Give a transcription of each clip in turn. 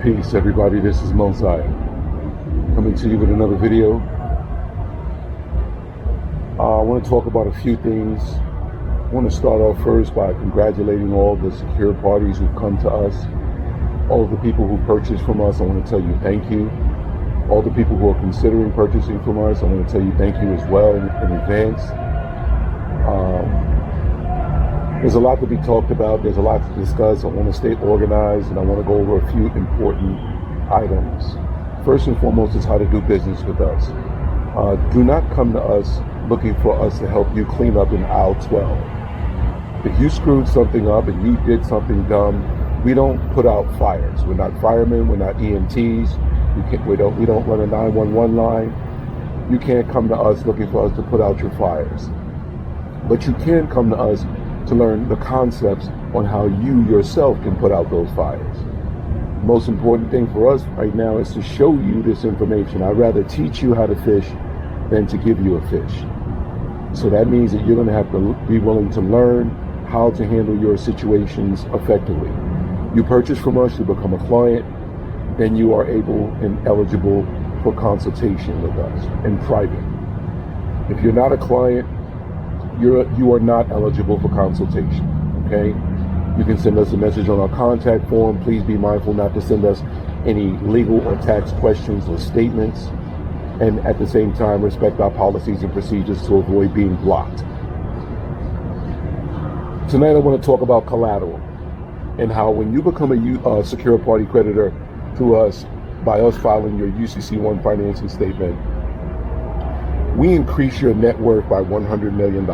Peace, everybody. This is Mosiah coming to you with another video. I want to talk about a few things. I want to start off first by congratulating all the secure parties who've come to us, all of the people who purchased from us. I want to tell you thank you. All the people who are considering purchasing from us, I want to tell you thank you as well in advance. There's a lot to be talked about. There's a lot to discuss. I want to stay organized, and I want to go over a few important items. First and foremost is how to do business with us. Do not come to us looking for us to help you clean up in aisle 12. If you screwed something up and you did something dumb, we don't put out fires. We're not firemen. We're not EMTs. We don't run a 911 line. You can't come to us looking for us to put out your fires. But you can come to us to learn the concepts on how you yourself can put out those fires. The most important thing for us right now is to show you this information. I'd rather teach you how to fish than to give you a fish. So that means that you're going to have to be willing to learn how to handle your situations effectively. You purchase from us, you become a client, then you are able and eligible for consultation with us in private. If you're not a client, you are not eligible for consultation, okay? You can send us a message on our contact form. Please be mindful not to send us any legal or tax questions or statements, and at the same time respect our policies and procedures to avoid being blocked. Tonight I want to talk about collateral and how when you become a secure party creditor to us by us filing your UCC1 financing statement, we increase your net worth by $100 million.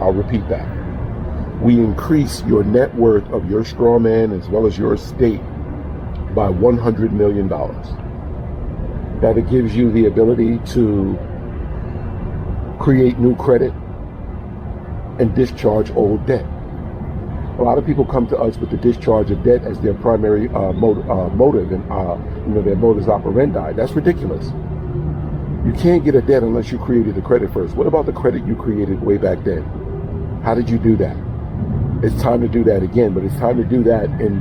I'll repeat that. We increase your net worth of your straw man as well as your estate by $100 million. That it gives you the ability to create new credit and discharge old debt. A lot of people come to us with the discharge of debt as their primary motive and their modus operandi. That's ridiculous. You can't get a debt unless you created the credit first. What about the credit you created way back then? How did you do that? It's time to do that again, but it's time to do that in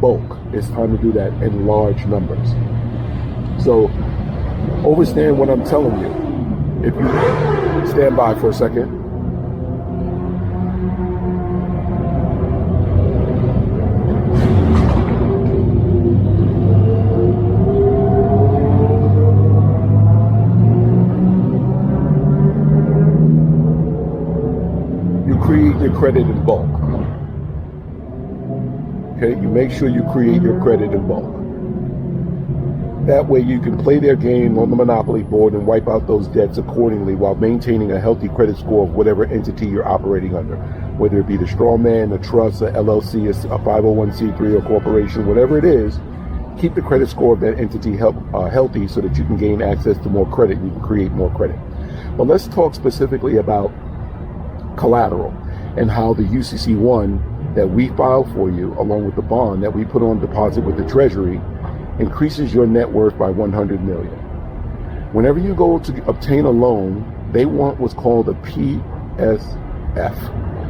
bulk. It's time to do that in large numbers. So understand what I'm telling you. If you stand by for a second. Create your credit in bulk. Okay, you make sure you create your credit in bulk. That way you can play their game on the monopoly board and wipe out those debts accordingly while maintaining a healthy credit score of whatever entity you're operating under, whether it be the straw man, a trust, a LLC, a 501c3 or corporation, whatever it is. Keep the credit score of that entity healthy so that you can gain access to more credit. You can create more credit. But let's talk specifically about collateral and how the UCC1 that we file for you, along with the bond that we put on deposit with the Treasury, increases your net worth by $100 million. Whenever you go to obtain a loan, they want what's called a PSF,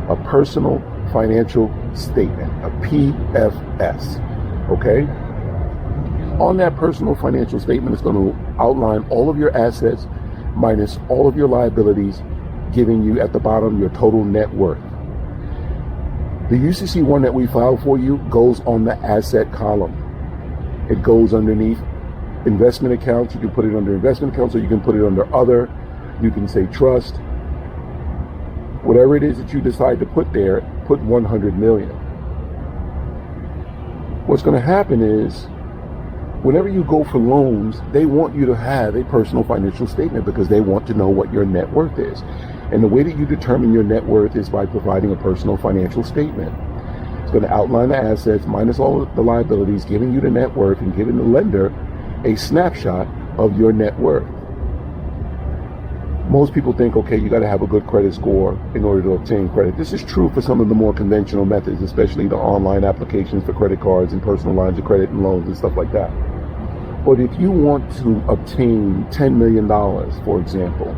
a personal financial statement, a PFS, okay? On that personal financial statement, it's going to outline all of your assets minus all of your liabilities, giving you at the bottom your total net worth. The UCC1 that we file for you goes on the asset column. It goes underneath investment accounts. You can put it under investment accounts, or you can put it under other. You can say trust. Whatever it is that you decide to put there, put 100 million. What's going to happen is, whenever you go for loans, they want you to have a personal financial statement because they want to know what your net worth is. And the way that you determine your net worth is by providing a personal financial statement. It's going to outline the assets minus all of the liabilities, giving you the net worth and giving the lender a snapshot of your net worth. Most people think, okay, you got to have a good credit score in order to obtain credit. This is true for some of the more conventional methods, especially the online applications for credit cards and personal lines of credit and loans and stuff like that. But if you want to obtain $10 million, for example,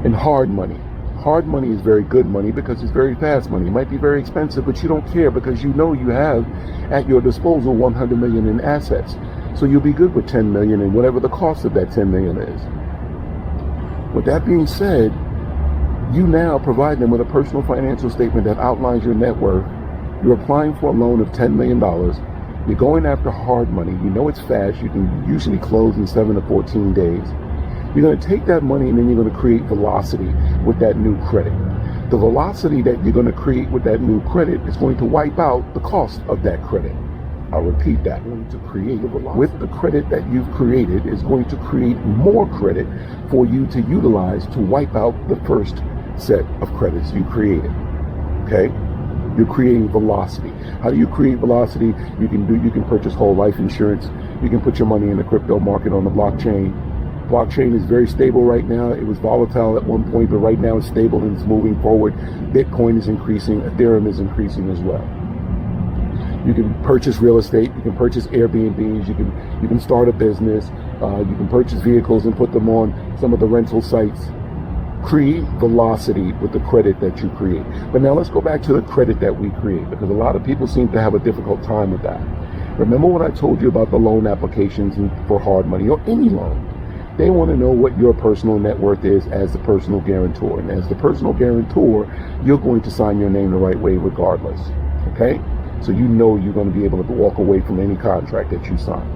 in hard money, Hard money is very good money because it's very fast money. It might be very expensive, but you don't care because you know you have at your disposal 100 million in assets. So you'll be good with 10 million and whatever the cost of that 10 million is. With that being said, you now provide them with a personal financial statement that outlines your net worth. You're applying for a loan of $10 million. You're going after hard money. You know it's fast. You can usually close in 7 to 14 days. You're going to take that money and then you're going to create velocity with that new credit. The velocity that you're going to create with that new credit is going to wipe out the cost of that credit. I'll repeat that. To create with the credit that you've created is going to create more credit for you to utilize to wipe out the first set of credits you created. Okay? You're creating velocity. How do you create velocity? You can purchase whole life insurance. You can put your money in the crypto market on the blockchain. Blockchain is very stable right now. It was volatile at one point, but right now it's stable and it's moving forward. Bitcoin is increasing. Ethereum is increasing as well. You can purchase real estate. You can purchase Airbnbs. You can start a business. You can purchase vehicles and put them on some of the rental sites. Create velocity with the credit that you create. But now let's go back to the credit that we create, because a lot of people seem to have a difficult time with that. Remember what I told you about the loan applications for hard money or any loan? They want to know what your personal net worth is as the personal guarantor. And as the personal guarantor, you're going to sign your name the right way regardless. Okay? So you know you're going to be able to walk away from any contract that you sign.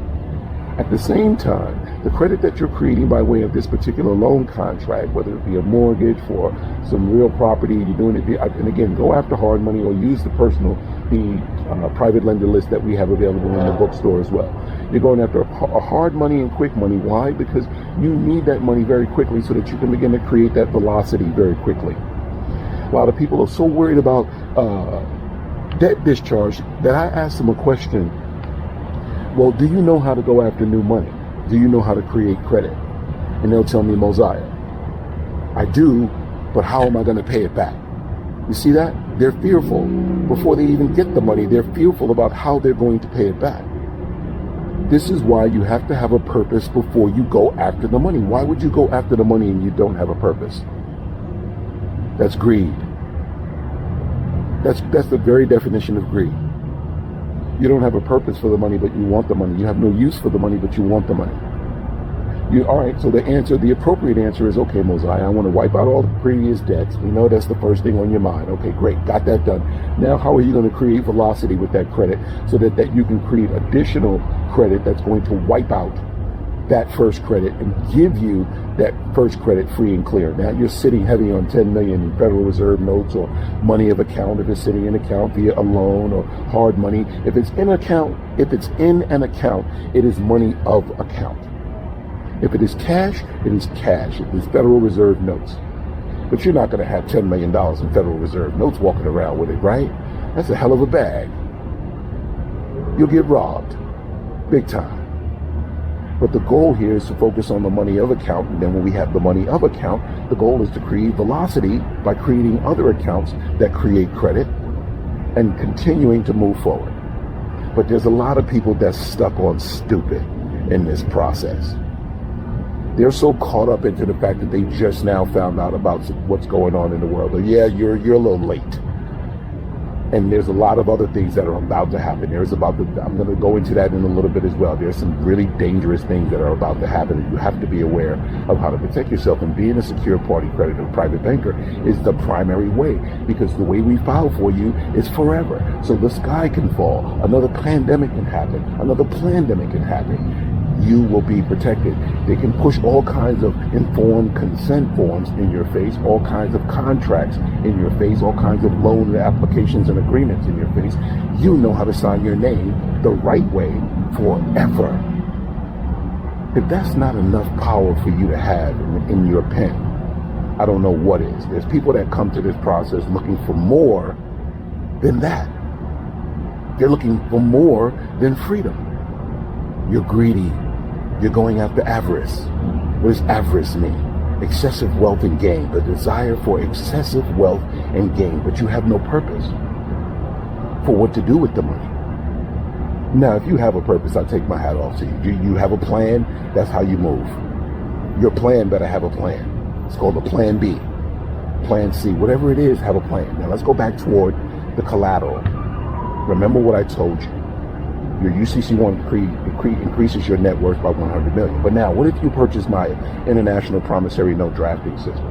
At the same time, the credit that you're creating by way of this particular loan contract, whether it be a mortgage for some real property, you're doing it, and again, go after hard money or use the private lender list that we have available in the bookstore as well. You're going after a hard money and quick money. Why? Because you need that money very quickly so that you can begin to create that velocity very quickly. A lot of people are so worried about debt discharge that I asked them a question. Well, do you know how to go after new money? Do you know how to create credit? And they'll tell me, Mosiah, I do, but how am I going to pay it back? You see that? They're fearful. Before they even get the money, they're fearful about how they're going to pay it back. This is why you have to have a purpose before you go after the money. Why would you go after the money and you don't have a purpose? That's greed. That's the very definition of greed. You don't have a purpose for the money, but you want the money. You have no use for the money, but you want the money. All right, so the appropriate answer is, okay, Mosiah, I want to wipe out all the previous debts. We know that's the first thing on your mind. Okay, great, got that done. Now, how are you going to create velocity with that credit so that you can create additional credit that's going to wipe out that first credit and give you that first credit free and clear? Now you're sitting heavy on 10 million in Federal Reserve notes or money of account if it's sitting in account via a loan or hard money. If it's in an account, it is money of account. If it is cash, it is cash. It is Federal Reserve notes. But you're not going to have $10 million in Federal Reserve notes walking around with it, right? That's a hell of a bag. You'll get robbed. Big time. But the goal here is to focus on the money of account. And then when we have the money of account, the goal is to create velocity by creating other accounts that create credit and continuing to move forward. But there's a lot of people that's stuck on stupid in this process. They're so caught up into the fact that they just now found out about what's going on in the world. Or, yeah, you're a little late. And there's a lot of other things that are about to happen. I'm going to go into that in a little bit as well. There's some really dangerous things that are about to happen, and you have to be aware of how to protect yourself. And being a secure party creditor private banker is the primary way, because the way we file for you is forever. So the sky can fall, another pandemic can happen, another plandemic can happen. You will be protected. They can push all kinds of informed consent forms in your face, all kinds of contracts in your face, all kinds of loan applications and agreements in your face. You know how to sign your name the right way forever. If that's not enough power for you to have in your pen, I don't know what is. There's people that come to this process looking for more than that. They're looking for more than freedom. You're greedy. You're going after avarice. What does avarice mean? Excessive wealth and gain. The desire for excessive wealth and gain. But you have no purpose for what to do with the money. Now, if you have a purpose, I take my hat off to you. You have a plan, that's how you move. Your plan better have a plan. It's called a plan B. plan C, whatever it is, have a plan. Now let's go back toward the collateral. Remember what I told you. Your UCC1 increases your net worth by $100 million. But now, what if you purchase my international promissory note drafting system?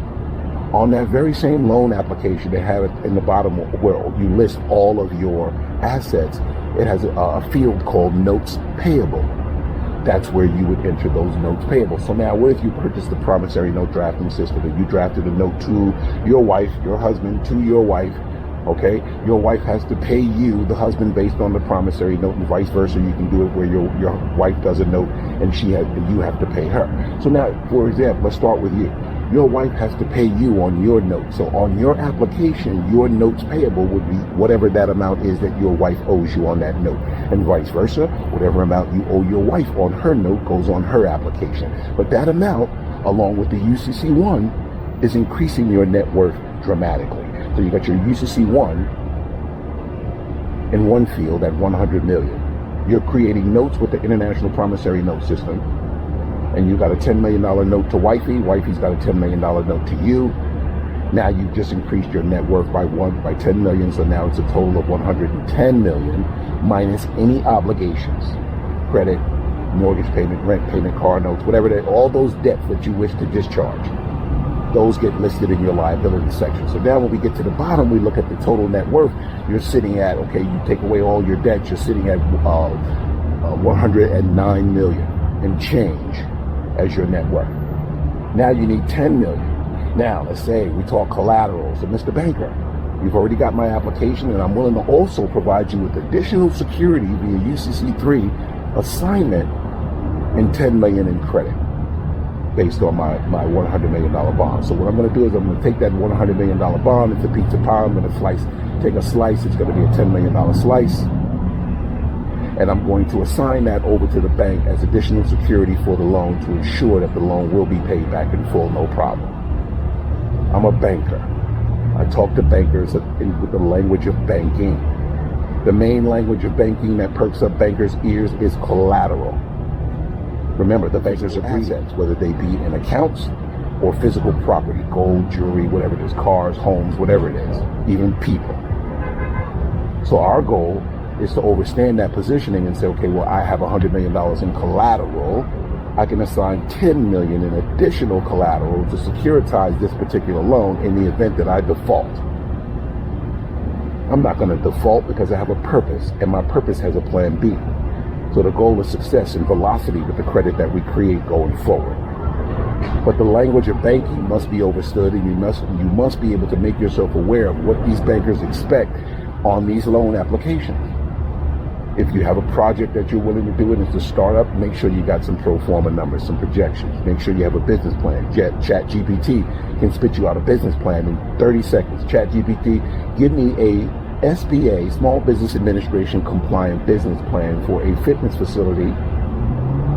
On that very same loan application, they have it in the bottom where you list all of your assets. It has a field called notes payable. That's where you would enter those notes payable. So now, what if you purchased the promissory note drafting system and you drafted a note to your wife, your husband, to your wife? Okay, your wife has to pay you, the husband, based on the promissory note, and vice versa. You can do it where your wife does a note and you have to pay her. So now, for example, let's start with you. Your wife has to pay you on your note. So on your application, your notes payable would be whatever that amount is that your wife owes you on that note, and vice versa. Whatever amount you owe your wife on her note goes on her application. But that amount, along with the UCC1, is increasing your net worth dramatically. So you got your UCC1 in one field at 100 million. You're creating notes with the international promissory note system, and you got a $10 million note to wifey. Wifey's got a $10 million note to you. Now you've just increased your net worth by 10 million. So now it's a total of 110 million minus any obligations, credit, mortgage payment, rent payment, car notes, whatever that, all those debts that you wish to discharge. Those get listed in your liability section. So now when we get to the bottom, we look at the total net worth. You're sitting at, okay, you take away all your debts, you're sitting at 109 million and change as your net worth. Now you need 10 million. Now let's say we talk collateral. So Mr. Banker, you've already got my application, and I'm willing to also provide you with additional security via UCC3 assignment and 10 million in credit, based on my $100 million bond. So what I'm going to do is I'm going to take that $100 million bond. It's a pizza pie. I'm going to take a slice. It's going to be a $10 million slice. And I'm going to assign that over to the bank as additional security for the loan to ensure that the loan will be paid back in full, no problem. I'm a banker. I talk to bankers with the language of banking. The main language of banking that perks up bankers' ears is collateral. Remember, the bankers are assets, whether they be in accounts or physical property, gold, jewelry, whatever it is, cars, homes, whatever it is, even people. So our goal is to understand that positioning and say, okay, well, I have $100 million in collateral. I can assign 10 million in additional collateral to securitize this particular loan in the event that I default. I'm not going to default because I have a purpose, and my purpose has a plan B. So the goal is success and velocity with the credit that we create going forward. But the language of banking must be understood, and you must be able to make yourself aware of what these bankers expect on these loan applications. If you have a project that you're willing to do and it's a startup, make sure you got some pro forma numbers, some projections. Make sure you have a business plan. ChatGPT can spit you out a business plan in 30 seconds. ChatGPT, give me a SBA, Small Business Administration compliant business plan for a fitness facility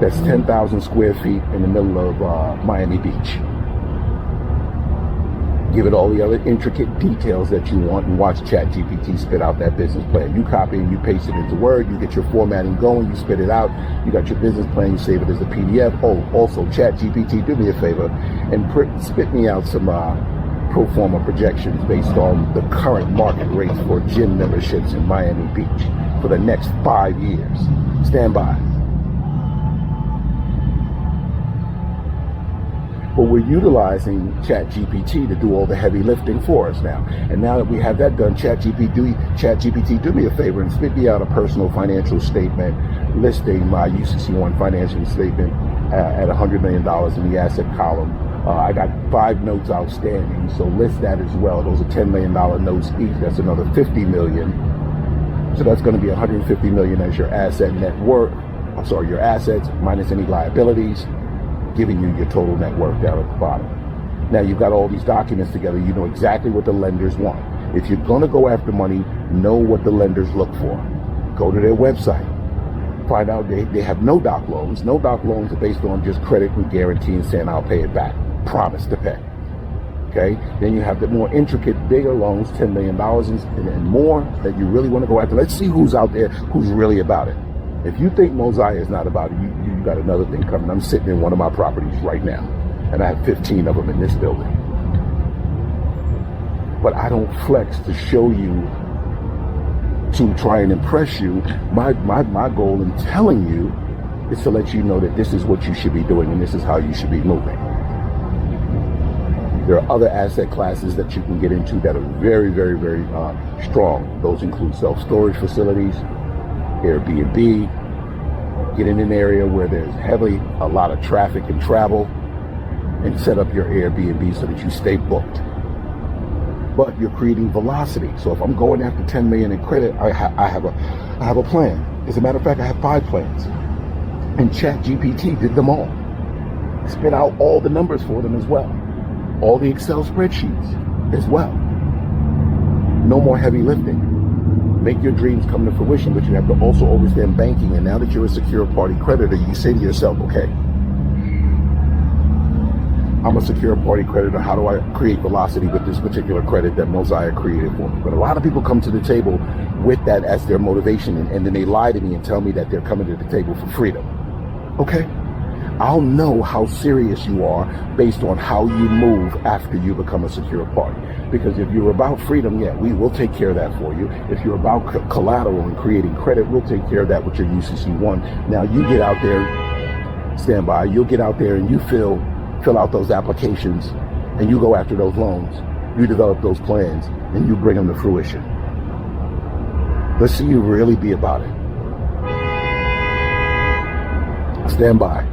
that's 10,000 square feet in the middle of Miami Beach. Give it all the other intricate details that you want, and watch ChatGPT spit out that business plan. You copy and you paste it into Word, you get your formatting going, you spit it out, you got your business plan, you save it as a PDF. Oh, also ChatGPT, do me a favor and spit me out some pro forma projections based on the current market rates for gym memberships in Miami Beach for the next 5 years. Stand by. But we're utilizing ChatGPT to do all the heavy lifting for us now. And now that we have that done, ChatGPT, do me a favor and spit me out a personal financial statement listing my UCC1 financial statement at $100 million in the asset column. I got 5 notes outstanding, so list that as well. Those are $10 million notes each. That's another $50 million. So that's going to be $150 million as your asset net worth. I'm sorry, your assets minus any liabilities, giving you your total net worth down at the bottom. Now you've got all these documents together. You know exactly what the lenders want. If you're going to go after money, know what the lenders look for. Go to their website. Find out they have no doc loans. No doc loans are based on just credit and guarantee and saying I'll pay it back. Promise to pay. Okay? Then you have the more intricate, bigger loans, $10 million and more that you really want to go after. Let's see who's out there who's really about it. If you think Mosiah is not about it, you got another thing coming. I'm sitting in one of my properties right now, and I have 15 of them in this building. but I don't flex to show you, to try and impress you. My goal in telling you is to let you know that this is what you should be doing and this is how you should be moving. There are other asset classes that you can get into that are very, very, very strong. Those include self-storage facilities, Airbnb. Get in an area where there's a lot of traffic and travel, and set up your Airbnb so that you stay booked. But you're creating velocity. So if I'm going after 10 million in credit, I have a plan. As a matter of fact, I have 5 plans. And ChatGPT did them all. Spit out all the numbers for them as well. All the Excel spreadsheets as well. No more heavy lifting. Make your dreams come to fruition, but you have to also understand banking. And now that you're a secure party creditor, you say to yourself, okay, I'm a secure party creditor. How do I create velocity with this particular credit that Mosiah created for me? But a lot of people come to the table with that as their motivation, and then they lie to me and tell me that they're coming to the table for freedom. Okay? I'll know how serious you are based on how you move after you become a secure party. Because if you're about freedom, yeah, we will take care of that for you. If you're about collateral and creating credit, we'll take care of that with your UCC1. Now you get out there, stand by, you'll get out there and you fill out those applications and you go after those loans. You develop those plans and you bring them to fruition. Let's see you really be about it. Stand by.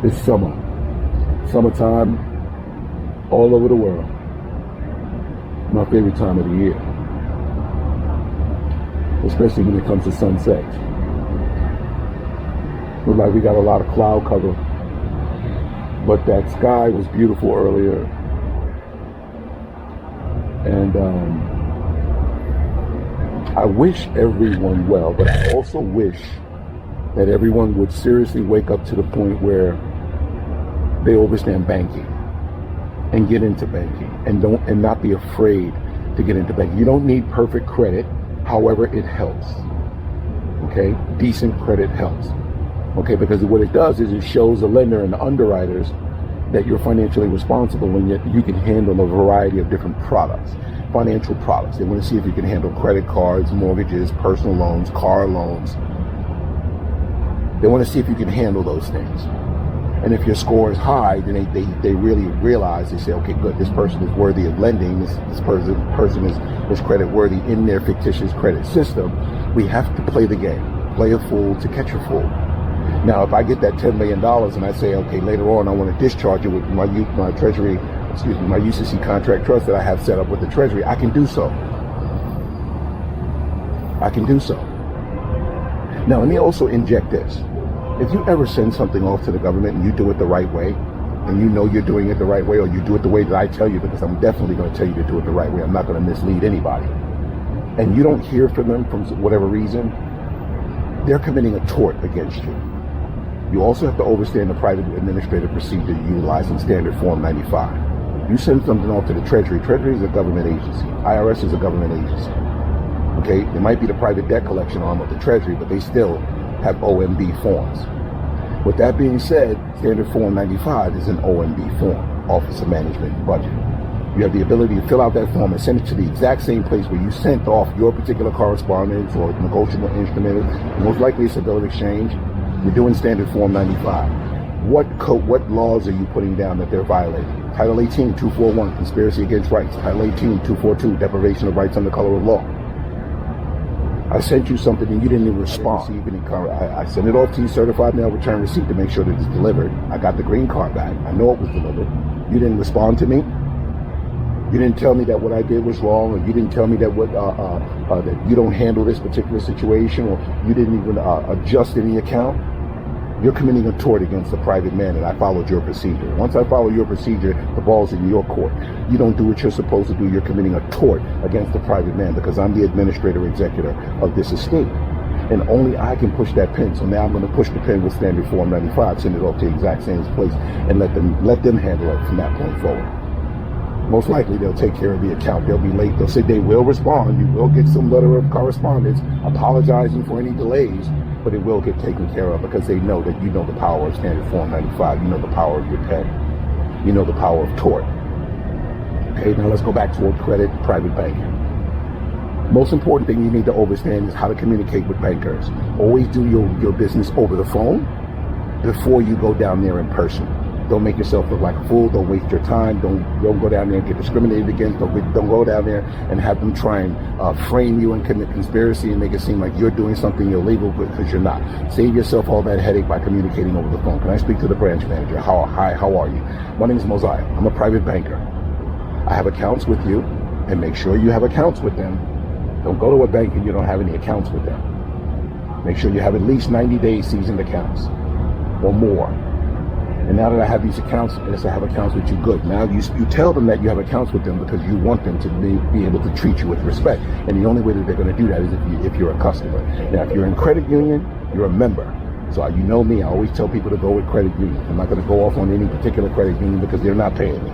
It's summertime all over the world. My favorite time of the year, especially when it comes to sunset. Looks like we got a lot of cloud cover, but that sky was beautiful earlier, and I wish everyone well, but I also wish that everyone would seriously wake up to the point where they understand banking and get into banking and not be afraid to get into banking. You don't need perfect credit, however it helps. Okay, decent credit helps. Okay, because what it does is it shows the lender and the underwriters that you're financially responsible and yet you can handle a variety of different products, financial products. They want to see if you can handle credit cards, mortgages, personal loans, car loans. They want to see if you can handle those things. And if your score is high, then they really realize, they say, okay, good, this person is worthy of lending, this person is credit worthy in their fictitious credit system. We have to play the game, play a fool to catch a fool. Now, if I get that $10 million and I say, okay, later on I want to discharge it with my UCC contract trust that I have set up with the Treasury, I can do so. I can do so. Now, let me also inject this. If you ever send something off to the government and you do it the right way, and you know you're doing it the right way, or you do it the way that I tell you, because I'm definitely going to tell you to do it the right way. I'm not going to mislead anybody. And you don't hear from them for whatever reason, they're committing a tort against you. You also have to understand the private administrative procedure utilizing Standard Form 95. You send something off to the Treasury. Treasury is a government agency. IRS is a government agency. Okay, it might be the private debt collection arm of the Treasury, but they still have OMB forms. With that being said, Standard Form 95 is an OMB form, Office of Management and Budget. You have the ability to fill out that form and send it to the exact same place where you sent off your particular correspondence or negotiable instrument. Most likely it's a bill of exchange. You're doing Standard Form 95. What laws are you putting down that they're violating? Title 18, 241, Conspiracy Against Rights. Title 18, 242, Deprivation of Rights under color of law. I sent you something and you didn't even respond. I sent it off to you, certified mail return receipt, to make sure that it's delivered. I got the green card back. I know it was delivered. You didn't respond to me. You didn't tell me that what I did was wrong, or you didn't tell me that that you don't handle this particular situation, or you didn't even adjust any account. You're committing a tort against the private man, and I followed your procedure. Once I follow your procedure, the ball's in your court. You don't do what you're supposed to do. You're committing a tort against the private man, because I'm the administrator executor of this estate. And only I can push that pin. So now I'm going to push the pin with Standard Form 95, send it off to the exact same place, and let them handle it from that point forward. Most likely they'll take care of the account. They'll be late. They'll say they will respond. You will get some letter of correspondence apologizing for any delays. but it will get taken care of because they know that you know the power of Standard Form 95, you know the power of your pen, you know the power of tort. Okay, now let's go back toward credit, private banking. Most important thing you need to understand is how to communicate with bankers. Always do your business over the phone before you go down there in person. Don't make yourself look like a fool. Don't waste your time. Don't go down there and get discriminated against. Don't go down there and have them try and frame you and commit conspiracy and make it seem like you're doing something illegal because you're not. Save yourself all that headache by communicating over the phone. Can I speak to the branch manager? Hi, how are you? My name is Mosiah. I'm a private banker. I have accounts with you, and make sure you have accounts with them. Don't go to a bank and you don't have any accounts with them. Make sure you have at least 90 days seasoned accounts or more. And now that I have these accounts, yes, I have accounts with you, good. Now you tell them that you have accounts with them because you want them to be able to treat you with respect. And the only way that they're going to do that is if you're a customer. Now, if you're in credit union, you're a member. So you know me, I always tell people to go with credit union. I'm not going to go off on any particular credit union because they're not paying me.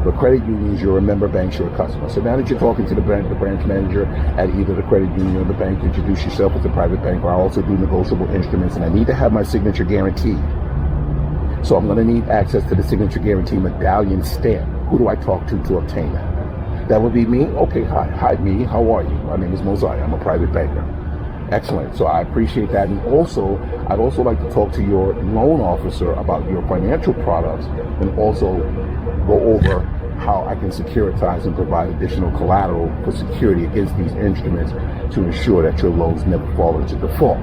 But credit unions, you're a member, banks, you're a customer. So now that you're talking to the branch manager at either the credit union or the bank, introduce yourself as a private banker. I also do negotiable instruments, and I need to have my signature guaranteed. So I'm going to need access to the signature guarantee medallion stamp. Who do I talk to obtain that? That would be me? Okay, hi, me. How are you? My name is Mosiah. I'm a private banker. Excellent. So I appreciate that. And also, I'd also like to talk to your loan officer about your financial products and also go over how I can securitize and provide additional collateral for security against these instruments to ensure that your loans never fall into default.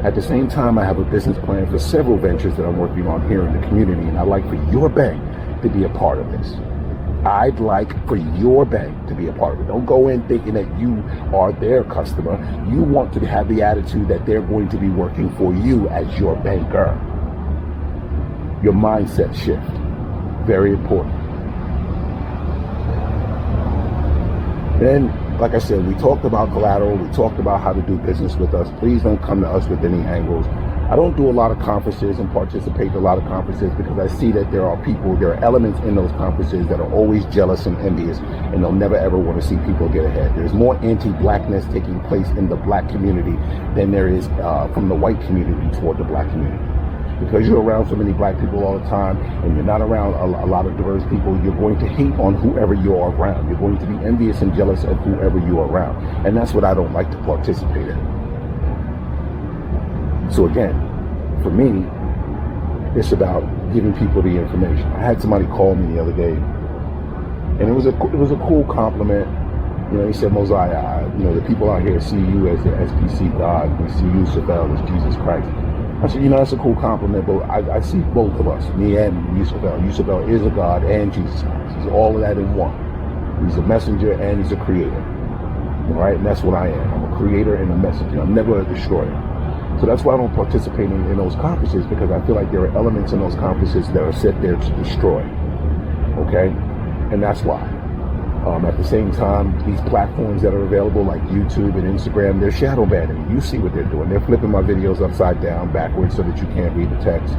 At the same time, I have a business plan for several ventures that I'm working on here in the community, and I'd like for your bank to be a part of this. I'd like for your bank to be a part of it. Don't go in thinking that you are their customer. You want to have the attitude that they're going to be working for you as your banker. Your mindset shift. Very important. Then, like I said, we talked about collateral. We talked about how to do business with us. Please don't come to us with any angles. I don't do a lot of conferences and participate in a lot of conferences because I see that there are elements in those conferences that are always jealous and envious, and they'll never ever want to see people get ahead. There's more anti-blackness taking place in the black community than there is from the white community toward the black community. Because you're around so many black people all the time and you're not around a lot of diverse people, you're going to hate on whoever you are around. You're going to be envious and jealous of whoever you are around. And that's what I don't like to participate in. So again, for me, it's about giving people the information. I had somebody call me the other day, and it was a cool compliment. You know, he said, Mosiah, the people out here see you as the SPC God. We see you, Yusufel, as Jesus Christ. I said, that's a cool compliment, but I see both of us, me and Yusufel. Yusufel is a God and Jesus Christ. He's all of that in one. He's a messenger and he's a creator. All right, and that's what I am. I'm a creator and a messenger. I'm never a destroyer. So that's why I don't participate in those conferences, because I feel like there are elements in those conferences that are set there to destroy. Okay? And that's why. At the same time, these platforms that are available like YouTube and Instagram, they're shadow banning. You see what they're doing. They're flipping my videos upside down, backwards, so that you can't read the text.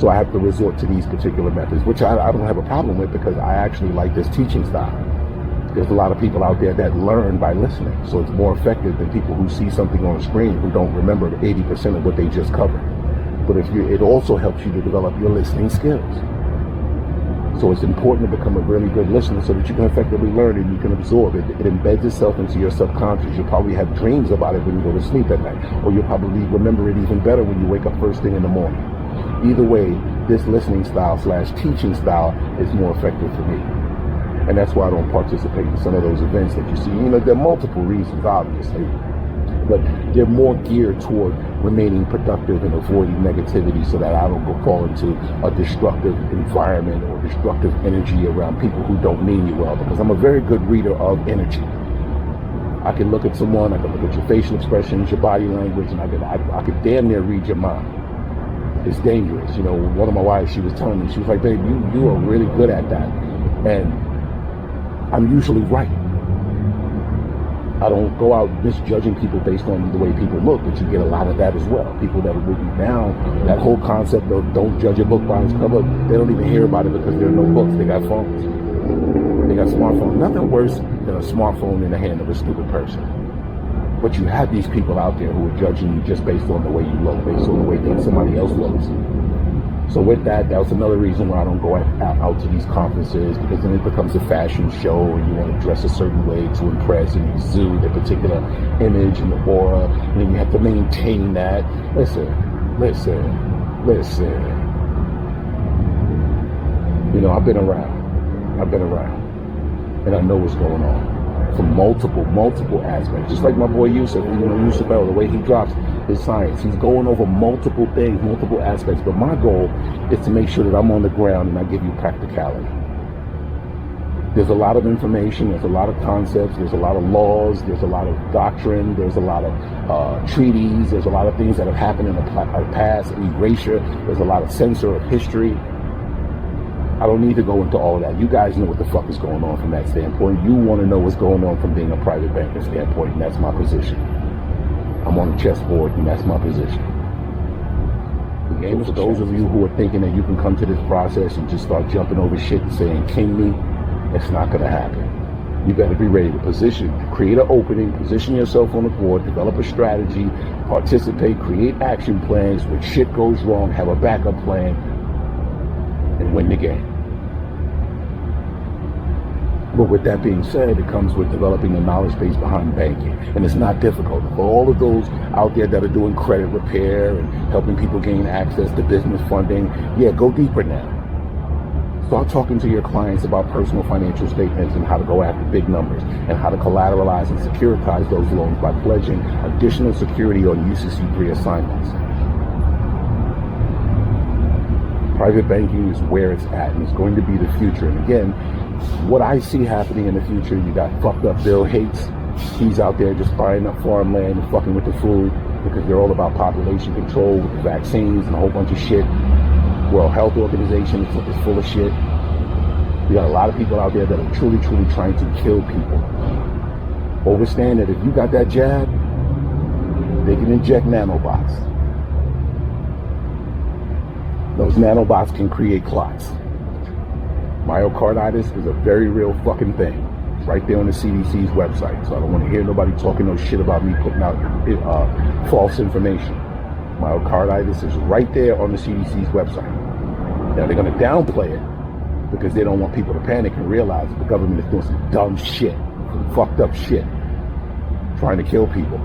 So I have to resort to these particular methods, which I don't have a problem with because I actually like this teaching style. There's a lot of people out there that learn by listening, so it's more effective than people who see something on a screen who don't remember 80% of what they just covered. But it also helps you to develop your listening skills. So it's important to become a really good listener so that you can effectively learn and you can absorb it. It embeds itself into your subconscious. You'll probably have dreams about it when you go to sleep at night, or you'll probably remember it even better when you wake up first thing in the morning. Either way, this listening style / teaching style is more effective for me. And that's why I don't participate in some of those events that you see. There are multiple reasons, obviously, but they're more geared toward remaining productive and avoiding negativity so that I don't fall into a destructive environment or destructive energy around people who don't mean you well, because I'm a very good reader of energy. I can look at someone, I can look at your facial expressions, your body language, and I could damn near read your mind. It's dangerous. One of my wives, she was telling me, she was like, babe, you are really good at that. And I'm usually right. I don't go out misjudging people based on the way people look, but you get a lot of that as well. People that will be down, that whole concept of don't judge a book by its cover, they don't even hear about it because there are no books. They got phones. They got smartphones. Nothing worse than a smartphone in the hand of a stupid person. But you have these people out there who are judging you just based on the way you look, based on the way that somebody else looks. So with that, that was another reason why I don't go out to these conferences, because then it becomes a fashion show and you want to dress a certain way to impress and exude a particular image and aura, and then you have to maintain that. Listen. You know, I've been around, and I know what's going on from multiple aspects. Just like my boy Yusuf, you know, Yusuf El, the way he drops his science, he's going over multiple things, multiple aspects. But my goal is to make sure that I'm on the ground and I give you practicality. There's a lot of information, there's a lot of concepts, there's a lot of laws, there's a lot of doctrine, there's a lot of treaties, there's a lot of things that have happened in the past, erasure, there's a lot of censor of history. I don't need to go into all of that. You guys know what the fuck is going on from that standpoint. You want to know what's going on from being a private banker standpoint, and that's my position. I'm on the chessboard, and that's my position. The game is for those of you who are thinking that you can come to this process and just start jumping over shit and saying, king me, it's not going to happen. You better be ready to create an opening, position yourself on the board, develop a strategy, participate, create action plans. When shit goes wrong, have a backup plan, and win the game. But with that being said, it comes with developing the knowledge base behind banking. And it's not difficult. For all of those out there that are doing credit repair and helping people gain access to business funding, yeah, go deeper now. Start talking to your clients about personal financial statements and how to go after big numbers and how to collateralize and securitize those loans by pledging additional security on UCC3 assignments. Private banking is where it's at, and it's going to be the future. And again, what I see happening in the future, you got fucked up Bill Gates. He's out there just buying up farmland and fucking with the food because they're all about population control with the vaccines and a whole bunch of shit. World Health Organization is full of shit. You got a lot of people out there that are truly trying to kill people. Understand that if you got that jab, they can inject nanobots. Those nanobots can create clots. Myocarditis is a very real fucking thing. It's right there on the CDC's website. So I don't want to hear nobody talking no shit about me putting out false information. Myocarditis is right there on the CDC's website. Now they're going to downplay it because they don't want people to panic and realize that the government is doing some dumb shit, some fucked up shit, trying to kill people.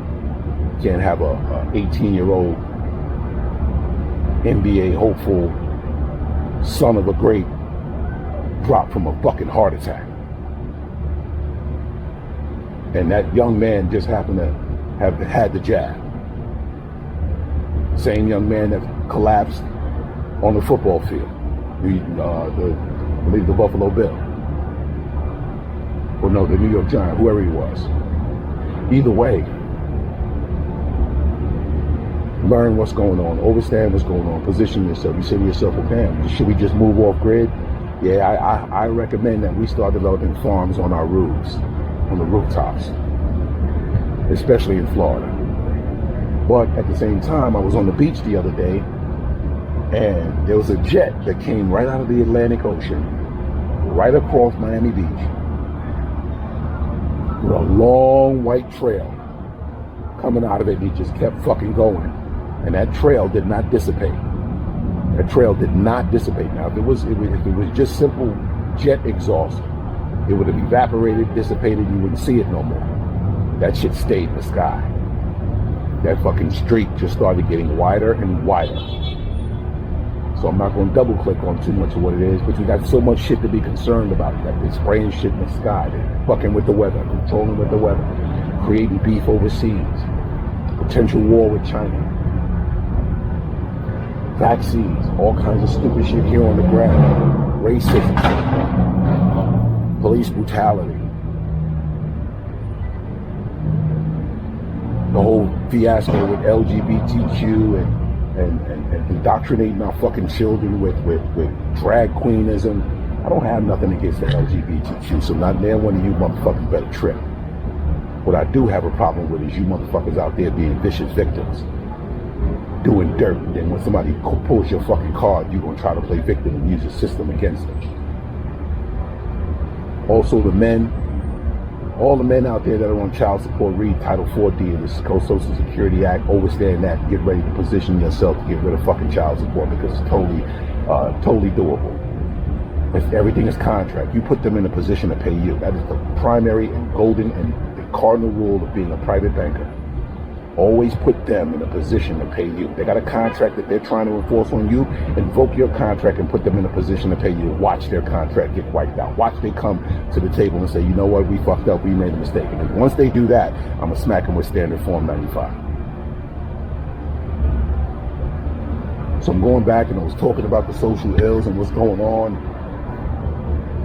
You can't have a 18-year-old NBA hopeful son of a great drop from a fucking heart attack. And that young man just happened to have had the jab. Same young man that collapsed on the football field. I believe the Buffalo Bill. Or no, the New York Giant, whoever he was. Either way, learn what's going on, understand what's going on, position yourself. You say to yourself, well, damn, should we just move off grid? Yeah, I recommend that we start developing farms on our roofs, on the rooftops, especially in Florida. But at the same time, I was on the beach the other day, and there was a jet that came right out of the Atlantic Ocean, right across Miami Beach, with a long white trail coming out of it, and he just kept fucking going. And that trail did not dissipate. That trail did not dissipate. Now, if it was just simple jet exhaust, it would have evaporated, dissipated, you wouldn't see it no more. That shit stayed in the sky. That fucking streak just started getting wider and wider. So I'm not going to double click on too much of what it is, but you got so much shit to be concerned about. That they're spraying shit in the sky, they're fucking with the weather, controlling with the weather, creating beef overseas, potential war with China, vaccines, all kinds of stupid shit here on the ground, racism, police brutality, the whole fiasco with LGBTQ and indoctrinating our fucking children with drag queenism. I don't have nothing against the LGBTQ, so not there one of you motherfuckers better trip. What I do have a problem with is you motherfuckers out there being vicious victims, doing dirt, and then when somebody pulls your fucking card, you're gonna try to play victim and use the system against them. Also, the men, All the men out there that are on child support, read Title 4D of the Social Security Act, overstand that, get ready to position yourself to get rid of fucking child support, because it's totally doable. If everything is contract, you put them in a position to pay you. That is the primary and golden and the cardinal rule of being a private banker. Always put them in a position to pay you. They got a contract that they're trying to enforce on you. Invoke your contract and put them in a position to pay you. Watch their contract get wiped out. Watch they come to the table and say, you know what, we fucked up, we made a mistake. And once they do that, I'm going to smack them with Standard Form 95. So I'm going back and I was talking about the social ills and what's going on.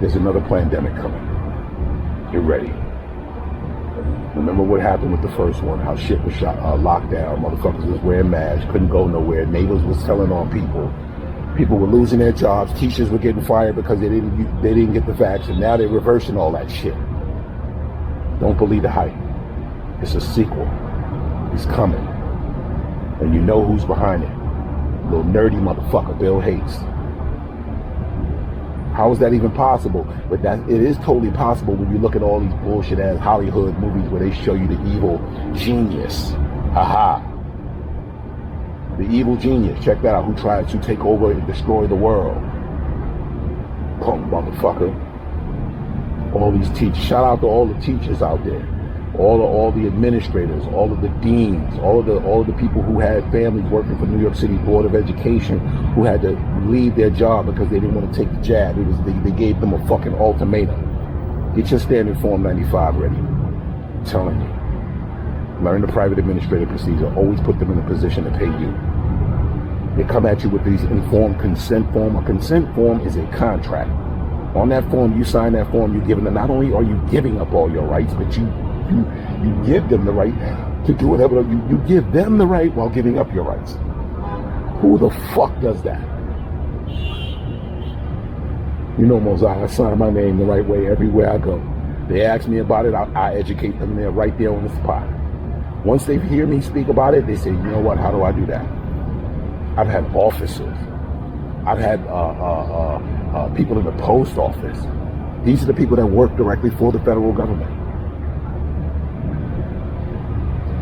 There's another pandemic coming. Get ready. Remember what happened with the first one, how shit was locked down, motherfuckers was wearing masks, couldn't go nowhere, neighbors was telling on people, people were losing their jobs, teachers were getting fired because they didn't get the vaccine. Now they're reversing all that shit. Don't believe the hype. It's a sequel. It's coming. And you know who's behind it. Little nerdy motherfucker, Bill Gates. How is that even possible? But that it is totally possible when you look at all these bullshit ass Hollywood movies where they show you the evil genius. Haha. The evil genius. Check that out. Who tried to take over and destroy the world. Punk motherfucker. All these teachers. Shout out to all the teachers out there. All the administrators, all of the deans, all of the people who had families working for New York City Board of Education who had to leave their job because they didn't want to take the jab. They gave them a fucking ultimatum. Get your Standard Form 95 ready. I'm telling you. Learn the private administrative procedure. Always put them in a position to pay you. They come at you with these informed consent form. A consent form is a contract. On that form, you sign that form, you're giving them, not only are you giving up all your rights, but you give them the right to do whatever. You give them the right while giving up your rights. Who the fuck does that? You know, Mosiah, I sign my name the right way everywhere I go. They ask me about it, I educate them there, right there on the spot. Once they hear me speak about it, they say, you know what, how do I do that? I've had officers. I've had people in the post office. These are the people that work directly for the federal government.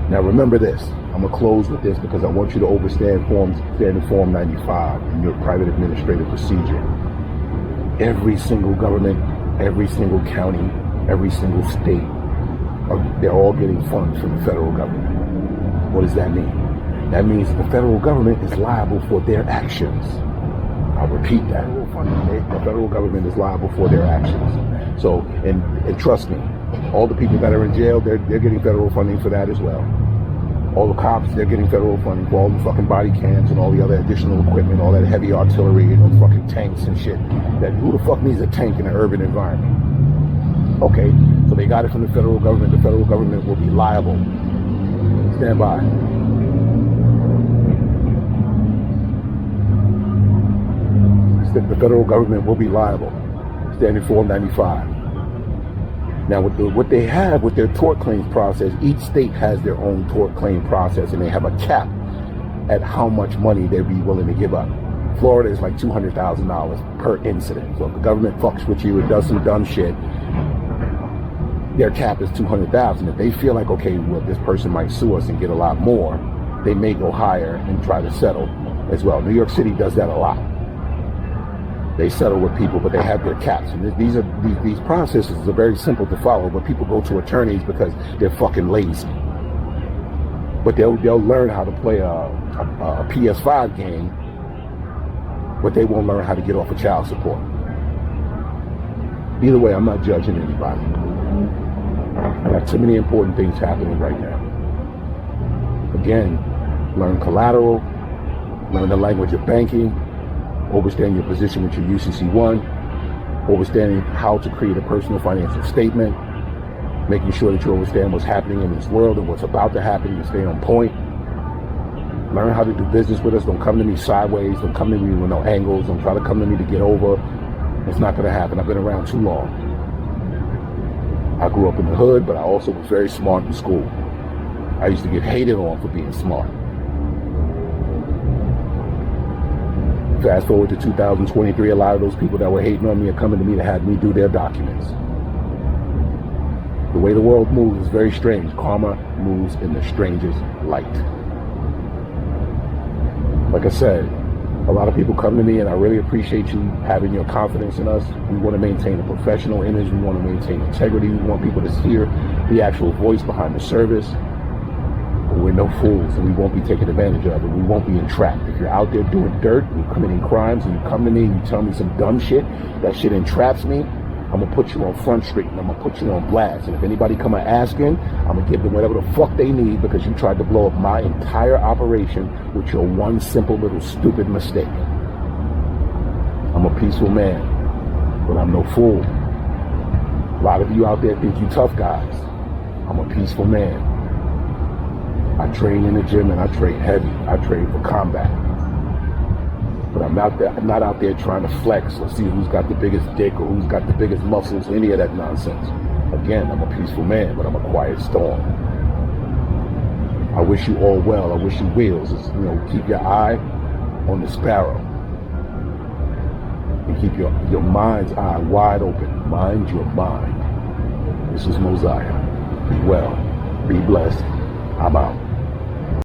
Now remember this, I'm going to close with this because I want you to understand Standard Form 95 in your private administrative procedure. Every single government, every single county, every single state, they're all getting funds from the federal government. What does that mean? That means the federal government is liable for their actions. I'll repeat that. The federal government is liable for their actions. So, and trust me, all the people that are in jail, they're getting federal funding for that as well. All the cops, they're getting federal funding for all the fucking body cams and all the other additional equipment, all that heavy artillery and those fucking tanks and shit. Who the fuck needs a tank in an urban environment? Okay, so they got it from the federal government. The federal government will be liable. Stand by. The federal government will be liable. Standard Form 95. Now, what they have with their tort claims process, each state has their own tort claim process, and they have a cap at how much money they'd be willing to give up. Florida is like $200,000 per incident. So if the government fucks with you and does some dumb shit, their cap is $200,000. If they feel like, okay, well, this person might sue us and get a lot more, they may go higher and try to settle as well. New York City does that a lot. They settle with people, but they have their caps. And these processes are very simple to follow, but people go to attorneys because they're fucking lazy. But they'll learn how to play a PS5 game, but they won't learn how to get off of child support. Either way, I'm not judging anybody. I got too many important things happening right now. Again, learn collateral, learn the language of banking, understand your position with your UCC1, understanding how to create a personal financial statement, making sure that you understand what's happening in this world and what's about to happen and stay on point. Learn how to do business with us. Don't come to me sideways. Don't come to me with no angles. Don't try to come to me to get over. It's not going to happen. I've been around too long. I grew up in the hood, but I also was very smart in school. I used to get hated on for being smart. Fast forward to 2023, a lot of those people that were hating on me are coming to me to have me do their documents. The way the world moves is very strange. Karma moves in the strangest light. Like I said, a lot of people come to me, and I really appreciate you having your confidence in us. We want to maintain a professional image. We want to maintain integrity. We want people to hear the actual voice behind the service. But we're no fools, and we won't be taken advantage of, and we won't be entrapped. If you're out there doing dirt and you're committing crimes, and you come to me and you tell me some dumb shit, that shit entraps me, I'm going to put you on Front Street, and I'm going to put you on blast. And if anybody come asking, I'm going to give them whatever the fuck they need, because you tried to blow up my entire operation with your one simple little stupid mistake. I'm a peaceful man, but I'm no fool. A lot of you out there think you tough guys. I'm a peaceful man. I train in the gym, and I train heavy. I train for combat. But I'm not out there trying to flex or see who's got the biggest dick or who's got the biggest muscles, any of that nonsense. Again, I'm a peaceful man, but I'm a quiet storm. I wish you all well. I wish you wheels. Keep your eye on the sparrow. And keep your mind's eye wide open. Mind your mind. This is Mosiah. Be well. Be blessed. I'm out.